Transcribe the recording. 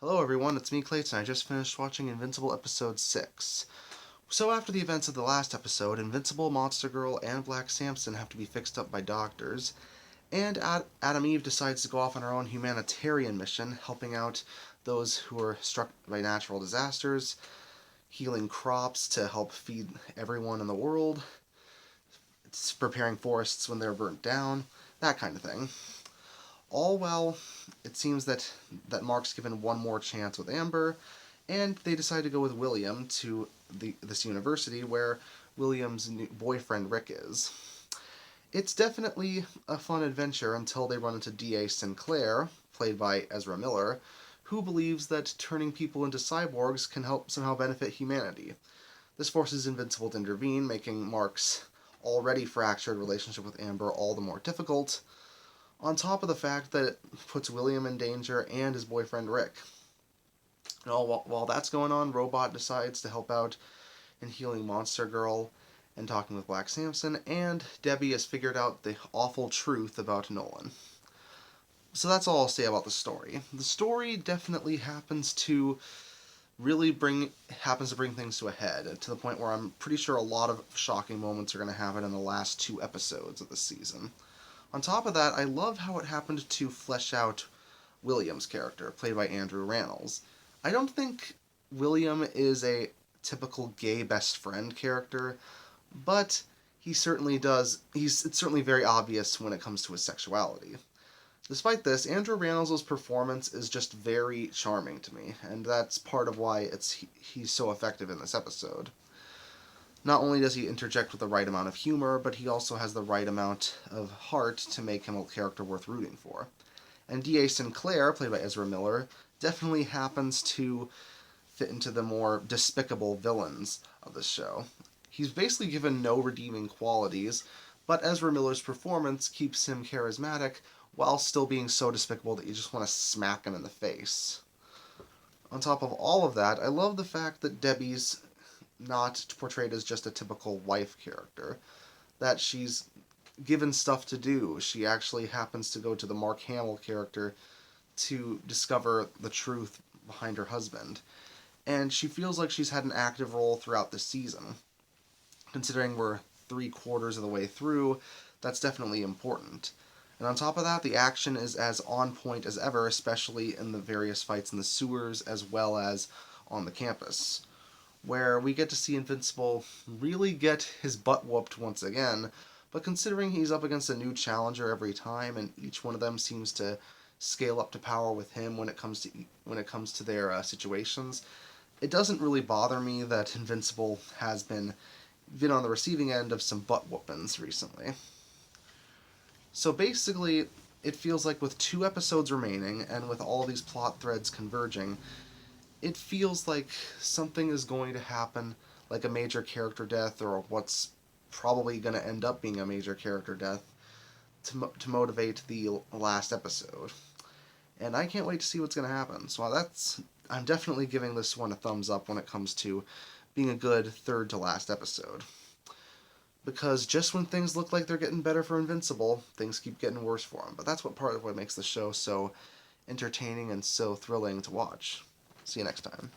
Hello everyone, it's me Clayton. I just finished watching Invincible episode 6. So after the events of the last episode, Invincible, Monster Girl, and Black Samson have to be fixed up by doctors, and Adam Eve decides to go off on her own humanitarian mission, helping out those who are struck by natural disasters, healing crops to help feed everyone in the world, preparing forests when they're burnt down, that kind of thing. All while it seems that Mark's given one more chance with Amber, and they decide to go with William to this university where William's new boyfriend Rick is. It's definitely a fun adventure until they run into D.A. Sinclair, played by Ezra Miller, who believes that turning people into cyborgs can help somehow benefit humanity. This forces Invincible to intervene, making Mark's already fractured relationship with Amber all the more difficult, on top of the fact that it puts William in danger and his boyfriend Rick. And while that's going on, Robot decides to help out in healing Monster Girl and talking with Black Samson, and Debbie has figured out the awful truth about Nolan. So that's all I'll say about the story. The story definitely happens to bring things to a head, to the point where I'm pretty sure a lot of shocking moments are going to happen in the last 2 episodes of the season. On top of that, I love how it happened to flesh out William's character, played by Andrew Rannells. I don't think William is a typical gay best friend character, but it's certainly very obvious when it comes to his sexuality. Despite this, Andrew Rannells' performance is just very charming to me, and that's part of why he's so effective in this episode. Not only does he interject with the right amount of humor, but he also has the right amount of heart to make him a character worth rooting for. And D.A. Sinclair, played by Ezra Miller, definitely happens to fit into the more despicable villains of the show. He's basically given no redeeming qualities, but Ezra Miller's performance keeps him charismatic while still being so despicable that you just want to smack him in the face. On top of all of that, I love the fact that Debbie's not portrayed as just a typical wife character, that she's given stuff to do. She actually happens to go to the Mark Hamill character to discover the truth behind her husband, and she feels like she's had an active role throughout the season. Considering we're 3/4 of the way through, that's definitely important. And on top of that, the action is as on point as ever, especially in the various fights in the sewers as well as on the campus, where we get to see Invincible really get his butt whooped once again, but considering he's up against a new challenger every time, and each one of them seems to scale up to power with him when it comes to their situations, it doesn't really bother me that Invincible has been on the receiving end of some butt whoopings recently. So basically, it feels like with 2 episodes remaining, and with all these plot threads converging, it feels like something is going to happen, like a major character death, or what's probably going to end up being a major character death, to motivate the last episode. And I can't wait to see what's going to happen. So I'm definitely giving this one a thumbs up when it comes to being a good third to last episode. Because just when things look like they're getting better for Invincible, things keep getting worse for him. But that's part of what makes the show so entertaining and so thrilling to watch. See you next time.